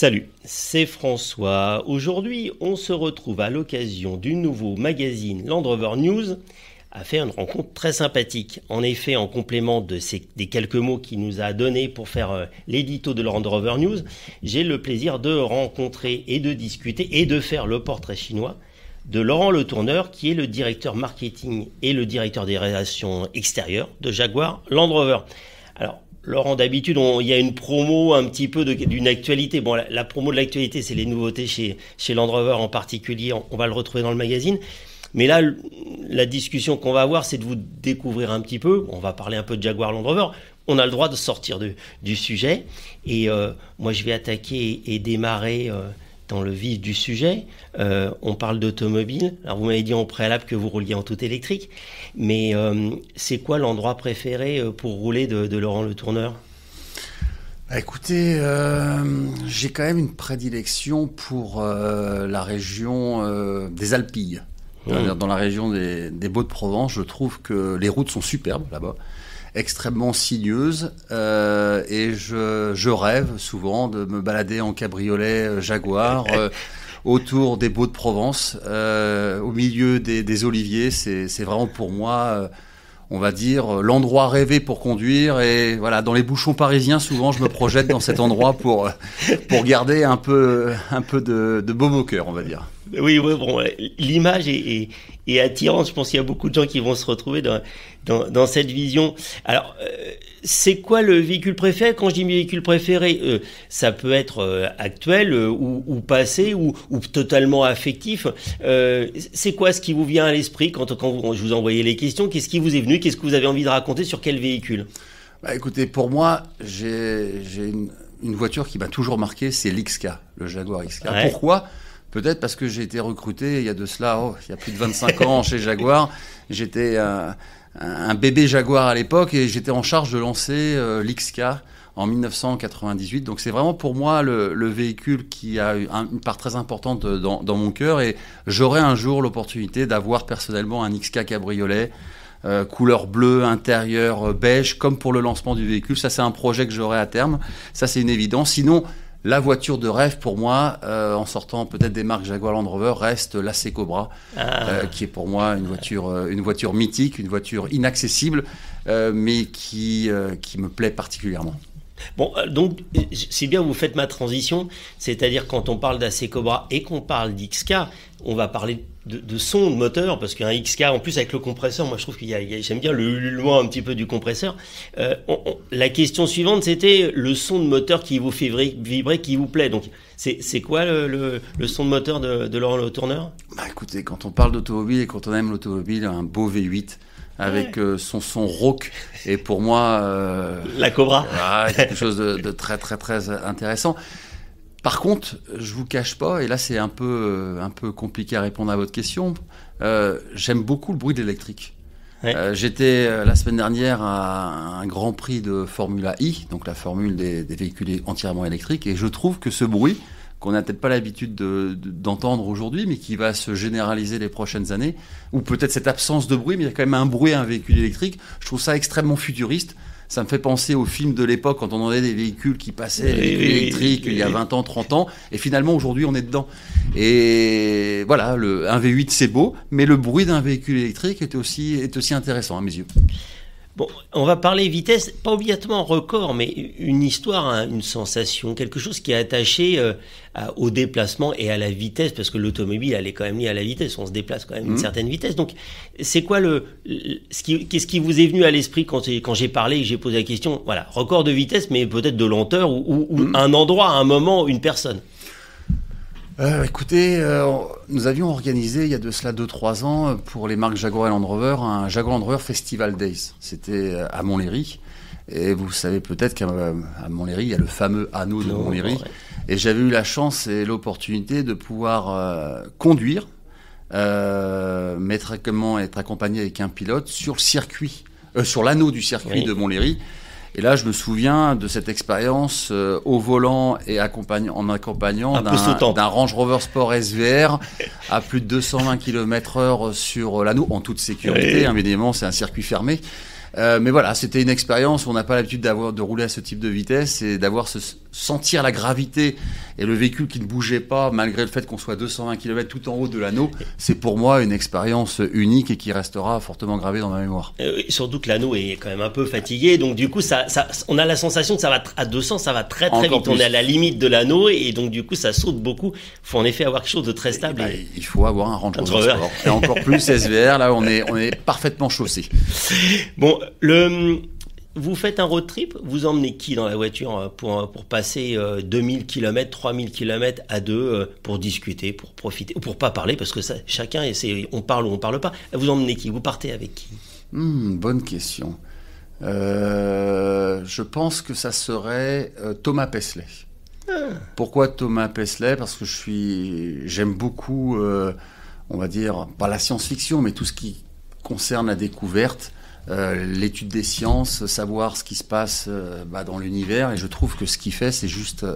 Salut, c'est François. Aujourd'hui, on se retrouve à l'occasion du nouveau magazine Land Rover News à faire une rencontre très sympathique. En effet, en complément des quelques mots qu'il nous a donnés pour faire l'édito de Land Rover News, j'ai le plaisir de rencontrer et de discuter et de faire le portrait chinois de Laurent Le Tourneur, qui est le directeur marketing et le directeur des relations extérieures de Jaguar Land Rover. Alors, Laurent, d'habitude, il y a une promo un petit peu d'une actualité. Bon, la promo de l'actualité, c'est les nouveautés chez Land Rover en particulier. On va le retrouver dans le magazine. Mais là, la discussion qu'on va avoir, c'est de vous découvrir un petit peu. On va parler un peu de Jaguar Land Rover. On a le droit de sortir du sujet. Et moi, je vais attaquer et démarrer dans le vif du sujet. On parle d'automobile. Alors, vous m'avez dit en préalable que vous rouliez en tout électrique. Mais c'est quoi l'endroit préféré pour rouler de Laurent Le Tourneur ? Écoutez, j'ai quand même une prédilection pour la région des Alpilles. Dans la région des Baux-de-Provence, je trouve que les routes sont superbes là-bas, extrêmement sinueuses, et je rêve souvent de me balader en cabriolet Jaguar autour des Baux-de-Provence, au milieu des oliviers. C'est vraiment pour moi, on va dire, l'endroit rêvé pour conduire. Et voilà, dans les bouchons parisiens, souvent, je me projette dans cet endroit pour garder un peu de baume au cœur, on va dire. Oui, bon, l'image est attirante. Je pense qu'il y a beaucoup de gens qui vont se retrouver dans cette vision. Alors, c'est quoi le véhicule préféré ? Quand je dis véhicule préféré, ça peut être actuel ou passé ou totalement affectif. C'est quoi ce qui vous vient à l'esprit quand je vous envoyais les questions ? Qu'est-ce qui vous est venu ? Qu'est-ce que vous avez envie de raconter sur quel véhicule ? Écoutez, pour moi, j'ai une voiture qui m'a toujours marqué, c'est l'XK, le Jaguar XK. Ouais. Pourquoi ? Peut-être parce que j'ai été recruté il y a de cela, il y a plus de 25 ans chez Jaguar. J'étais un bébé Jaguar à l'époque et j'étais en charge de lancer l'XK en 1998. Donc c'est vraiment pour moi le véhicule qui a une part très importante dans mon cœur. Et j'aurai un jour l'opportunité d'avoir personnellement un XK cabriolet, couleur bleue, intérieur beige, comme pour le lancement du véhicule. Ça, c'est un projet que j'aurai à terme. Ça, c'est une évidence. Sinon, la voiture de rêve pour moi, en sortant peut-être des marques Jaguar Land Rover, reste la C-Cobra, qui est pour moi une voiture mythique, une voiture inaccessible, mais qui me plaît particulièrement. Bon, donc, c'est bien, vous faites ma transition, c'est-à-dire quand on parle d'AC-Cobra et qu'on parle d'XK, on va parler de son, de moteur, parce qu'un XK, en plus avec le compresseur, moi je trouve j'aime bien le ululement un petit peu du compresseur. La question suivante, c'était le son de moteur qui vous fait vibrer, qui vous plaît. Donc, c'est quoi le son de moteur de Laurent Le Tourneur ? Écoutez, quand on parle d'automobile et quand on aime l'automobile, un beau V8, avec son son rauque, et pour moi la Cobra, quelque chose de très très très intéressant. Par contre, je vous cache pas, et là c'est un peu compliqué à répondre à votre question, j'aime beaucoup le bruit de l'électrique. Ouais. J'étais la semaine dernière à un Grand Prix de Formula I, donc la formule des véhicules entièrement électriques, et je trouve que ce bruit, qu'on n'a peut-être pas l'habitude d'entendre aujourd'hui, mais qui va se généraliser les prochaines années, ou peut-être cette absence de bruit, mais il y a quand même un bruit à un véhicule électrique. Je trouve ça extrêmement futuriste. Ça me fait penser aux films de l'époque, quand on avait des véhicules qui passaient, les véhicules électriques, il y a 20 ans, 30 ans, et finalement, aujourd'hui, on est dedans. Et voilà, un V8, c'est beau, mais le bruit d'un véhicule électrique est aussi intéressant à mes yeux. Bon, on va parler vitesse, pas obligatoirement record, mais une histoire, une sensation, quelque chose qui est attaché au déplacement et à la vitesse, parce que l'automobile, elle est quand même liée à la vitesse, on se déplace quand même à une certaine vitesse. Donc, c'est quoi qu'est-ce qui vous est venu à l'esprit quand j'ai parlé et que j'ai posé la question ? Voilà, record de vitesse, mais peut-être de lenteur ou un endroit, un moment, une personne. Écoutez, nous avions organisé il y a de cela 2-3 ans pour les marques Jaguar et Land Rover un Jaguar Land Rover Festival Days. C'était à Montlhéry. Et vous savez peut-être qu'à Montlhéry, il y a le fameux anneau de Montlhéry. Ouais. Et j'avais eu la chance et l'opportunité de pouvoir conduire, être accompagné avec un pilote sur le circuit, sur l'anneau du circuit de Montlhéry. Et là, je me souviens de cette expérience au volant et en accompagnant d'un Range Rover Sport SVR à plus de 220 km/h sur l'anneau, en toute sécurité. Évidemment, c'est un circuit fermé. Mais voilà, c'était une expérience où on n'a pas l'habitude de rouler à ce type de vitesse et d'avoir sentir la gravité et le véhicule qui ne bougeait pas, malgré le fait qu'on soit 220 km tout en haut de l'anneau, c'est pour moi une expérience unique et qui restera fortement gravée dans ma mémoire. Surtout que l'anneau est quand même un peu fatigué, donc du coup, on a la sensation que ça va à 200, ça va très très vite. On est à la limite de l'anneau et donc du coup, ça saute beaucoup. Il faut en effet avoir quelque chose de très stable. Il faut avoir un Range Rover Sport. Et encore plus SVR, là, on est parfaitement chaussé. Bon, vous faites un road trip, vous emmenez qui dans la voiture pour passer 2000 km, 3000 km à deux pour discuter, pour profiter, ou pour pas parler, parce que ça, chacun, on parle ou on parle pas. Vous emmenez qui? Vous partez avec qui? Bonne question. Je pense que ça serait Thomas Pessley. Pourquoi Thomas Pessley? Parce que j'aime beaucoup, on va dire, pas la science-fiction, mais tout ce qui concerne la découverte. L'étude des sciences, savoir ce qui se passe dans l'univers, et je trouve que ce qu'il fait, c'est juste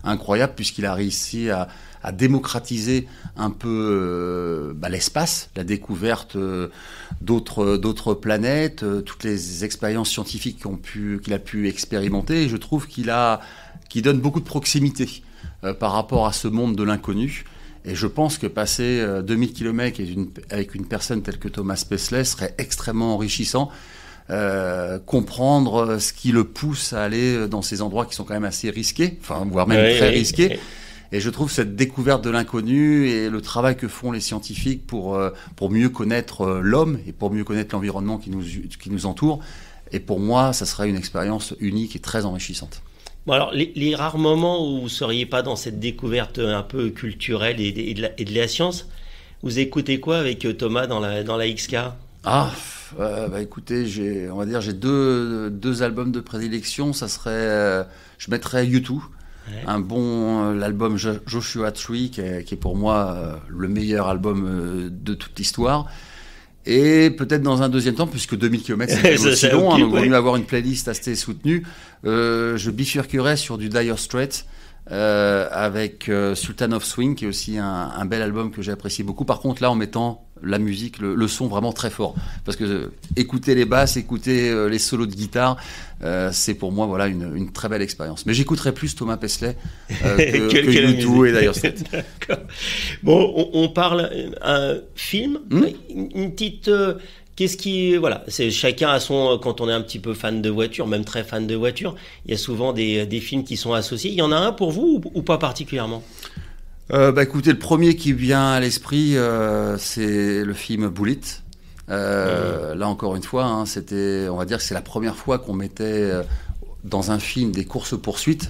incroyable, puisqu'il a réussi à démocratiser un peu l'espace, la découverte d'autres planètes, toutes les expériences scientifiques qu'il a pu expérimenter, et je trouve qu'il donne beaucoup de proximité par rapport à ce monde de l'inconnu. Et je pense que passer 2000 km avec une personne telle que Thomas Pessley serait extrêmement enrichissant. Comprendre ce qui le pousse à aller dans ces endroits qui sont quand même assez risqués, voire même très risqués. Et je trouve cette découverte de l'inconnu et le travail que font les scientifiques pour mieux connaître l'homme et pour mieux connaître l'environnement qui nous entoure. Et pour moi, ça serait une expérience unique et très enrichissante. Bon, alors, les rares moments où vous ne seriez pas dans cette découverte un peu culturelle et de la science, vous écoutez quoi avec Thomas dans la XK? Écoutez, j'ai deux albums de prédilection. Ça serait, je mettrais U2, l'album Joshua Tree, qui est pour moi le meilleur album de toute l'histoire. Et peut-être dans un deuxième temps, puisque 2000 km c'est aussi long, donc il vaut mieux avoir une playlist assez soutenue, je bifurquerais sur du Dire Straits avec Sultan of Swing, qui est aussi un bel album que j'ai apprécié beaucoup. Par contre, là, en mettant la musique, le son vraiment très fort. Parce que écouter les basses, écouter les solos de guitare, c'est pour moi une très belle expérience. Mais j'écouterais plus Thomas Pessley que U2 et Dire Straits. D'accord. Bon, on parle un film, une petite... c'est chacun a son, quand on est un petit peu fan de voiture, même très fan de voiture, il y a souvent des films qui sont associés. Il y en a un pour vous ou pas particulièrement? Écoutez, le premier qui vient à l'esprit, c'est le film Bullet. Là encore une fois, on va dire que c'est la première fois qu'on mettait dans un film des courses-poursuites.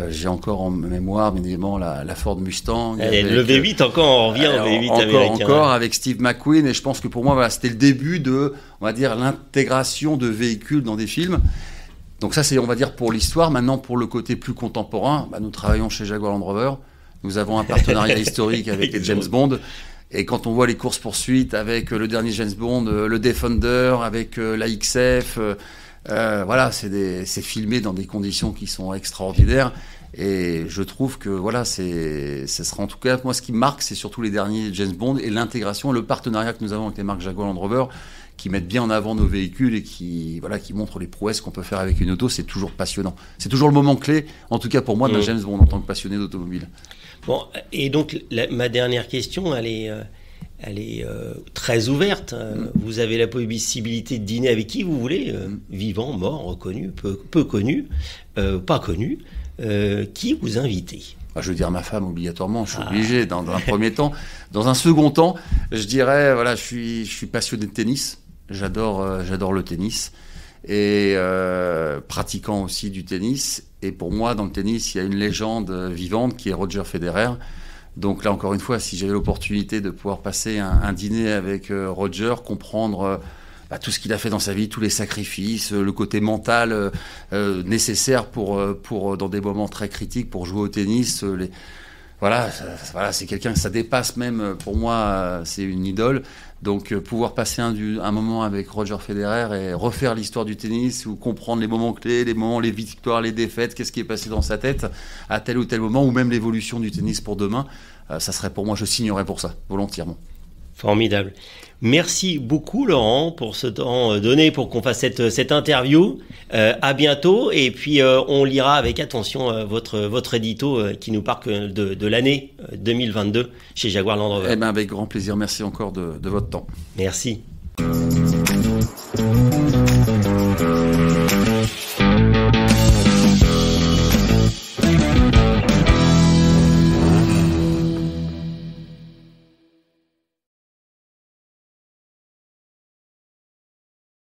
J'ai encore en mémoire, bien évidemment, la Ford Mustang. Le V8 encore, on revient au V8 américain. Encore avec Steve McQueen, et je pense que pour moi, c'était le début de, on va dire, l'intégration de véhicules dans des films. Donc ça, c'est, on va dire, pour l'histoire. Maintenant, pour le côté plus contemporain, nous travaillons chez Jaguar Land Rover. Nous avons un partenariat historique avec les James Bond. Et quand on voit les courses-poursuites avec le dernier James Bond, le Defender, avec la XF... c'est filmé dans des conditions qui sont extraordinaires, et je trouve que ce sera en tout cas, moi, ce qui me marque, c'est surtout les derniers James Bond et l'intégration, le partenariat que nous avons avec les marques Jaguar Land Rover, qui mettent bien en avant nos véhicules et qui montrent les prouesses qu'on peut faire avec une auto. C'est toujours passionnant. C'est toujours le moment clé, en tout cas pour moi, d'un James Bond en tant que passionné d'automobile. Bon, et donc ma dernière question, elle est très ouverte. Vous avez la possibilité de dîner avec qui vous voulez, vivant, mort, reconnu, peu connu, pas connu. Qui vous invitez? Je veux dire ma femme, obligatoirement, je suis obligé dans un premier temps. Dans un second temps, je dirais, je suis passionné de tennis. J'adore le tennis. Et pratiquant aussi du tennis. Et pour moi, dans le tennis, il y a une légende vivante qui est Roger Federer. Donc là, encore une fois, si j'avais l'opportunité de pouvoir passer un dîner avec Roger, comprendre tout ce qu'il a fait dans sa vie, tous les sacrifices, le côté mental nécessaire pour dans des moments très critiques pour jouer au tennis. C'est quelqu'un que ça dépasse même, pour moi, c'est une idole. Donc pouvoir passer un moment avec Roger Federer et refaire l'histoire du tennis, ou comprendre les moments clés, les victoires, les défaites, qu'est-ce qui est passé dans sa tête à tel ou tel moment, ou même l'évolution du tennis pour demain, ça serait pour moi, je signerais pour ça, volontiers. Formidable. Merci beaucoup Laurent pour ce temps donné pour qu'on fasse cette interview. À bientôt et puis on lira avec attention votre édito qui nous parle de l'année 2022 chez Jaguar Land Rover. Eh ben avec grand plaisir. Merci encore de votre temps. Merci.